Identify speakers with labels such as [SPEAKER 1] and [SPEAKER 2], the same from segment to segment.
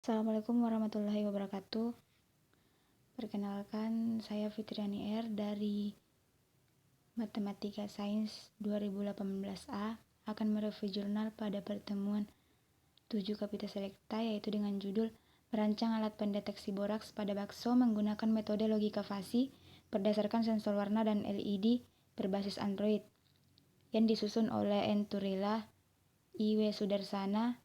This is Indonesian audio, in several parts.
[SPEAKER 1] Assalamualaikum warahmatullahi wabarakatuh. Perkenalkan, saya Fitriani R dari Matematika Sains 2018A akan mereview jurnal pada pertemuan 7 Kapita Selecta, yaitu dengan judul Merancang Alat Pendeteksi Boraks pada Bakso menggunakan metode logika fasi berdasarkan sensor warna dan LED berbasis Android, yang disusun oleh N. Turila, I. W. Sudarsana,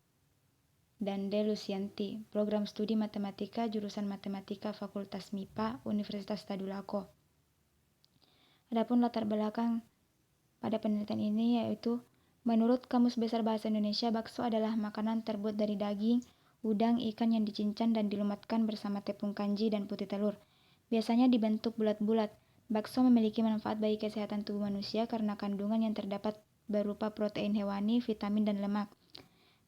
[SPEAKER 1] dan D. Lucianti, program studi matematika jurusan Matematika Fakultas MIPA Universitas Tadulako. Adapun latar belakang pada penelitian ini yaitu, menurut Kamus Besar Bahasa Indonesia, bakso adalah makanan terbuat dari daging, udang, ikan yang dicincang dan dilumatkan bersama tepung kanji dan putih telur. Biasanya dibentuk bulat-bulat. Bakso memiliki manfaat bagi kesehatan tubuh manusia karena kandungan yang terdapat berupa protein hewani, vitamin, dan lemak.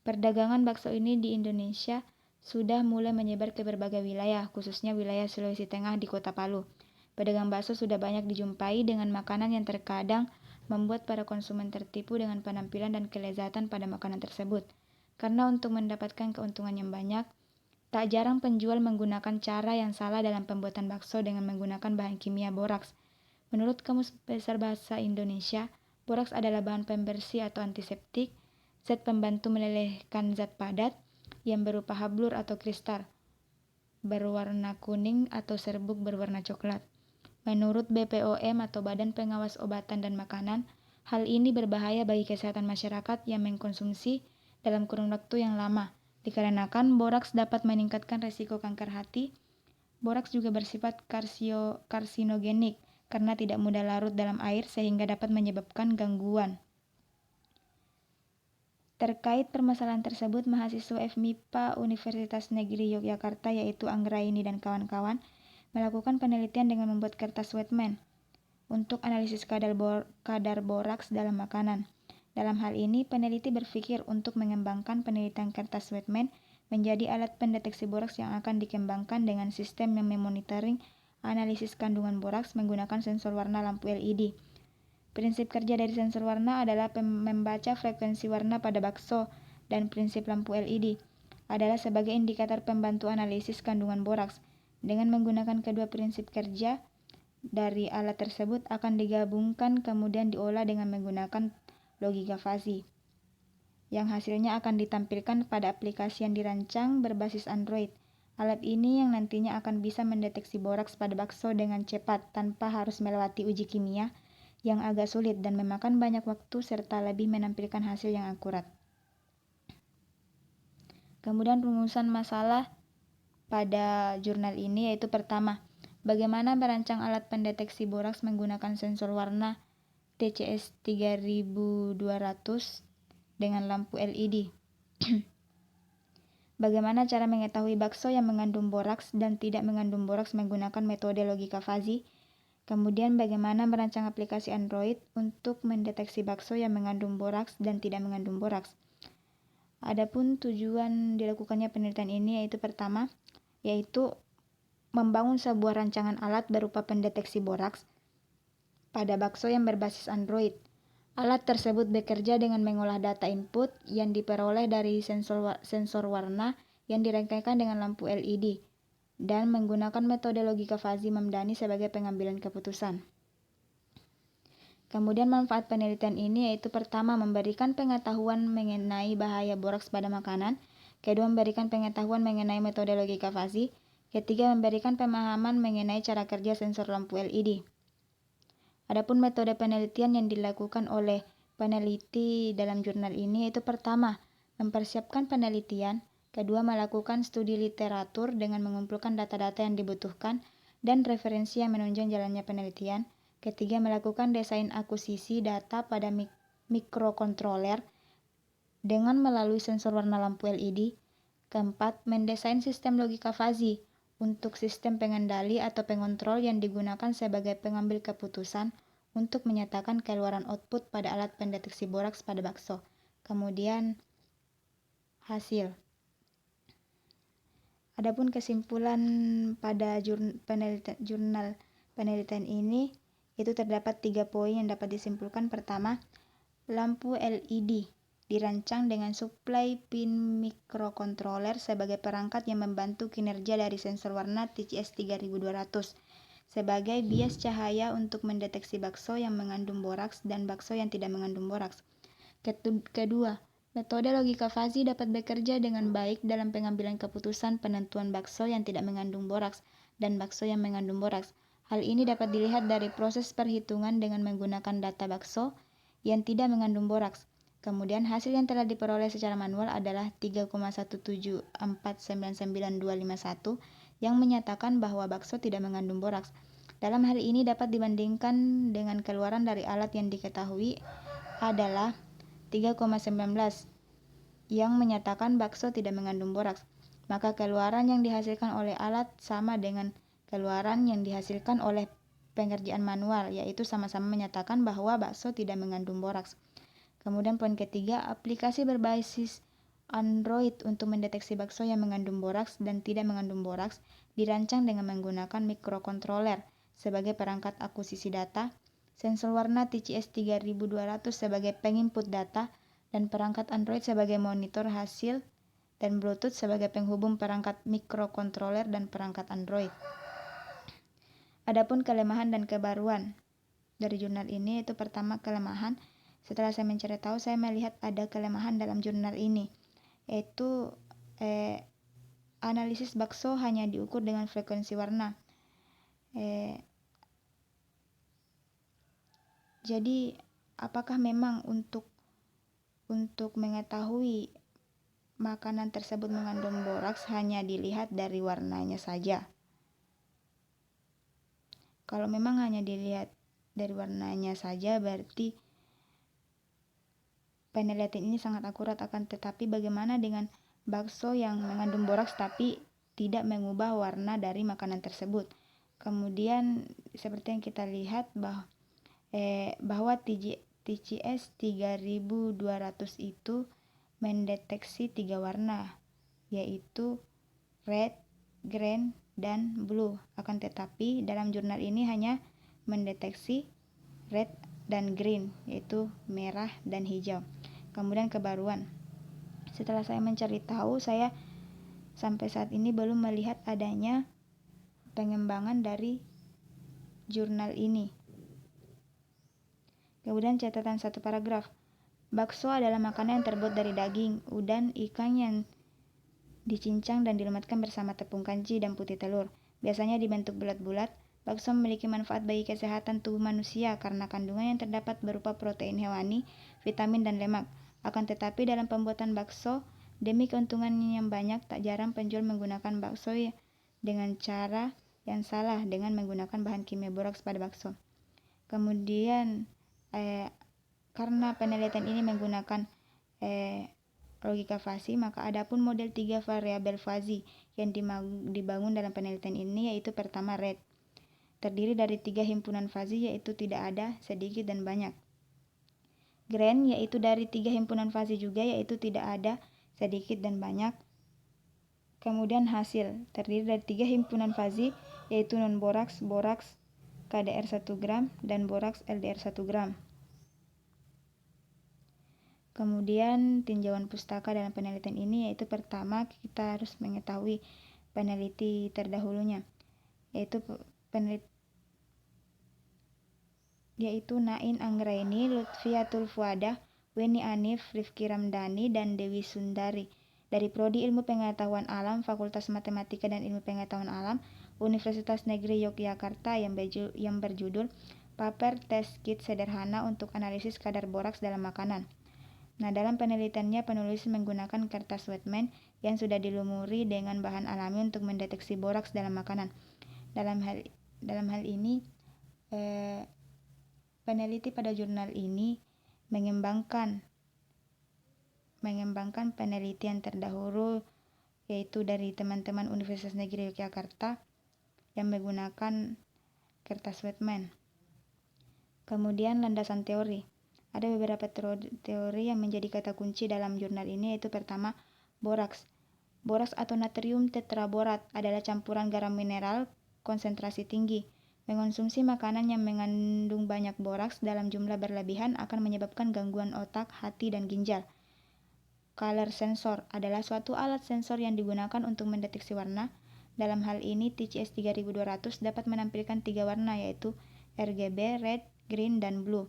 [SPEAKER 1] Perdagangan bakso ini di Indonesia sudah mulai menyebar ke berbagai wilayah, khususnya wilayah Sulawesi Tengah di Kota Palu. Pedagang bakso sudah banyak dijumpai dengan makanan yang terkadang membuat para konsumen tertipu dengan penampilan dan kelezatan pada makanan tersebut. Karena untuk mendapatkan keuntungan yang banyak, tak jarang penjual menggunakan cara yang salah dalam pembuatan bakso dengan menggunakan bahan kimia boraks. Menurut Kamus Besar Bahasa Indonesia, boraks adalah bahan pembersih atau antiseptik, zat pembantu melelehkan zat padat yang berupa hablur atau kristal berwarna kuning atau serbuk berwarna coklat. Menurut BPOM atau Badan Pengawas Obatan dan Makanan, hal ini berbahaya bagi kesehatan masyarakat yang mengkonsumsi dalam kurun waktu yang lama, dikarenakan boraks dapat meningkatkan risiko kanker hati. Boraks juga bersifat karsinogenik karena tidak mudah larut dalam air sehingga dapat menyebabkan gangguan. Terkait permasalahan tersebut, mahasiswa FMIPA Universitas Negeri Yogyakarta yaitu Anggraini dan kawan-kawan melakukan penelitian dengan membuat kertas wetman untuk analisis kadar boraks dalam makanan. Dalam hal ini, peneliti berpikir untuk mengembangkan penelitian kertas wetman menjadi alat pendeteksi boraks yang akan dikembangkan dengan sistem yang memonitoring analisis kandungan boraks menggunakan sensor warna lampu LED. Prinsip kerja dari sensor warna adalah membaca frekuensi warna pada bakso, dan prinsip lampu LED adalah sebagai indikator pembantu analisis kandungan boraks. Dengan menggunakan kedua prinsip kerja dari alat tersebut akan digabungkan kemudian diolah dengan menggunakan logika fasi, yang hasilnya akan ditampilkan pada aplikasi yang dirancang berbasis Android. Alat ini yang nantinya akan bisa mendeteksi boraks pada bakso dengan cepat tanpa harus melewati uji kimia yang agak sulit dan memakan banyak waktu serta lebih menampilkan hasil yang akurat. Kemudian rumusan masalah pada jurnal ini yaitu pertama, bagaimana merancang alat pendeteksi boraks menggunakan sensor warna TCS 3200 dengan lampu LED. Bagaimana cara mengetahui bakso yang mengandung boraks dan tidak mengandung boraks menggunakan metode logika fasi. Kemudian bagaimana merancang aplikasi Android untuk mendeteksi bakso yang mengandung boraks dan tidak mengandung boraks. Adapun tujuan dilakukannya penelitian ini yaitu pertama, yaitu membangun sebuah rancangan alat berupa pendeteksi boraks pada bakso yang berbasis Android. Alat tersebut bekerja dengan mengolah data input yang diperoleh dari sensor warna yang dirangkaikan dengan lampu LED dan menggunakan metode logika fuzzy Mamdani sebagai pengambilan keputusan. Kemudian manfaat penelitian ini yaitu pertama, memberikan pengetahuan mengenai bahaya boraks pada makanan, kedua, memberikan pengetahuan mengenai metode logika fuzzy, ketiga, memberikan pemahaman mengenai cara kerja sensor lampu LED. Adapun metode penelitian yang dilakukan oleh peneliti dalam jurnal ini yaitu pertama, mempersiapkan penelitian, kedua, melakukan studi literatur dengan mengumpulkan data-data yang dibutuhkan dan referensi yang menunjang jalannya penelitian, ketiga, melakukan desain akuisisi data pada mikrokontroler dengan melalui sensor warna lampu LED, keempat, mendesain sistem logika fuzzy untuk sistem pengendali atau pengontrol yang digunakan sebagai pengambil keputusan untuk menyatakan keluaran output pada alat pendeteksi boraks pada bakso. Kemudian hasil. Adapun kesimpulan pada jurnal penelitian ini itu terdapat 3 poin yang dapat disimpulkan. Pertama, lampu LED dirancang dengan suplai pin microcontroller sebagai perangkat yang membantu kinerja dari sensor warna TCS 3200 sebagai bias cahaya untuk mendeteksi bakso yang mengandung boraks dan bakso yang tidak mengandung boraks. Kedua, metode logika fuzzy dapat bekerja dengan baik dalam pengambilan keputusan penentuan bakso yang tidak mengandung boraks dan bakso yang mengandung boraks. Hal ini dapat dilihat dari proses perhitungan dengan menggunakan data bakso yang tidak mengandung boraks. Kemudian hasil yang telah diperoleh secara manual adalah 3,174999251 yang menyatakan bahwa bakso tidak mengandung boraks. Dalam hal ini dapat dibandingkan dengan keluaran dari alat yang diketahui adalah 3,19 yang menyatakan bakso tidak mengandung boraks. Maka keluaran yang dihasilkan oleh alat sama dengan keluaran yang dihasilkan oleh pengerjaan manual, yaitu sama-sama menyatakan bahwa bakso tidak mengandung boraks. Kemudian poin ketiga, aplikasi berbasis Android untuk mendeteksi bakso yang mengandung boraks dan tidak mengandung boraks dirancang dengan menggunakan microcontroller sebagai perangkat akuisisi data, sensor warna TCS 3200 sebagai penginput data, dan perangkat Android sebagai monitor hasil, dan Bluetooth sebagai penghubung perangkat microcontroller dan perangkat Android. Adapun kelemahan dan kebaruan dari jurnal ini, itu pertama kelemahan. Setelah saya mencari tahu, saya melihat ada kelemahan dalam jurnal ini, yaitu analisis bakso hanya diukur dengan frekuensi warna. Jadi, apakah memang untuk mengetahui makanan tersebut mengandung boraks hanya dilihat dari warnanya saja? Kalau memang hanya dilihat dari warnanya saja, berarti penelitian ini sangat akurat. Akan tetapi bagaimana dengan bakso yang mengandung boraks tapi tidak mengubah warna dari makanan tersebut? Kemudian seperti yang kita lihat bahwa TCS 3200 itu mendeteksi 3 warna, yaitu red, green, dan blue. Akan tetapi dalam jurnal ini hanya mendeteksi red dan green, yaitu merah dan hijau. Kemudian kebaruan. Setelah saya mencari tahu, saya sampai saat ini belum melihat adanya pengembangan dari jurnal ini. Kemudian catatan satu paragraf. Bakso adalah makanan yang terbuat dari daging, udang, ikan yang dicincang dan dilematkan bersama tepung kanji dan putih telur. Biasanya dibentuk bulat-bulat. Bakso memiliki manfaat bagi kesehatan tubuh manusia karena kandungan yang terdapat berupa protein hewani, vitamin, dan lemak. Akan tetapi dalam pembuatan bakso, demi keuntungan yang banyak, tak jarang penjual menggunakan bakso dengan cara yang salah dengan menggunakan bahan kimia boraks pada bakso. Kemudian karena penelitian ini menggunakan logika fuzzy, maka ada pun model 3 variabel fuzzy yang dibangun dalam penelitian ini, yaitu pertama red, terdiri dari 3 himpunan fuzzy, yaitu tidak ada, sedikit, dan banyak. Green, yaitu dari 3 himpunan fuzzy juga, yaitu tidak ada, sedikit, dan banyak. Kemudian hasil, terdiri dari 3 himpunan fuzzy, yaitu non-boraks, boraks KDR 1 gram, dan boraks LDR 1 gram. Kemudian tinjauan pustaka dalam penelitian ini, yaitu pertama kita harus mengetahui peneliti terdahulunya, yaitu Nain Anggraini, Lutfiatul Fuadah, Weni Anif, Rifki Ramdhani, dan Dewi Sundari dari Prodi Ilmu Pengetahuan Alam, Fakultas Matematika dan Ilmu Pengetahuan Alam, Universitas Negeri Yogyakarta yang berjudul Paper Test Kit Sederhana untuk Analisis Kadar Boraks dalam Makanan. Nah, dalam penelitiannya penulis menggunakan kertas wetman yang sudah dilumuri dengan bahan alami untuk mendeteksi boraks dalam makanan. Dalam hal ini, peneliti pada jurnal ini mengembangkan penelitian terdahulu, yaitu dari teman-teman Universitas Negeri Yogyakarta yang menggunakan kertas wetman. Kemudian landasan teori. Ada beberapa teori yang menjadi kata kunci dalam jurnal ini, yaitu pertama, boraks. Boraks atau natrium tetraborat adalah campuran garam mineral konsentrasi tinggi. Mengonsumsi makanan yang mengandung banyak boraks dalam jumlah berlebihan akan menyebabkan gangguan otak, hati, dan ginjal. Color sensor adalah suatu alat sensor yang digunakan untuk mendeteksi warna. Dalam hal ini, TCS 3200 dapat menampilkan 3 warna, yaitu RGB, red, green, dan blue.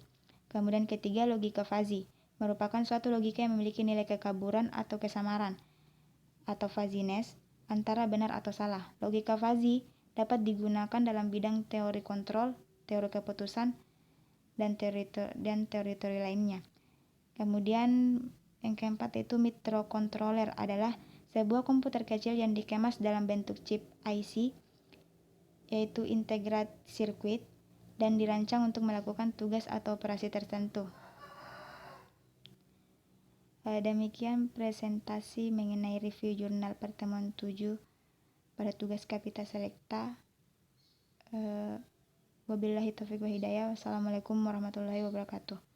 [SPEAKER 1] Kemudian ketiga, logika fuzzy, merupakan suatu logika yang memiliki nilai kekaburan atau kesamaran, atau fuzziness, antara benar atau salah. Logika fuzzy dapat digunakan dalam bidang teori kontrol, teori keputusan, dan teori-teori lainnya. Kemudian yang keempat yaitu microcontroller adalah sebuah komputer kecil yang dikemas dalam bentuk chip IC, yaitu integrated circuit, dan dirancang untuk melakukan tugas atau operasi tertentu. Demikian presentasi mengenai review jurnal pertemuan 7 pada tugas Kapita Selecta. Wabillahi taufiq wa hidayah. Wassalamualaikum warahmatullahi wabarakatuh.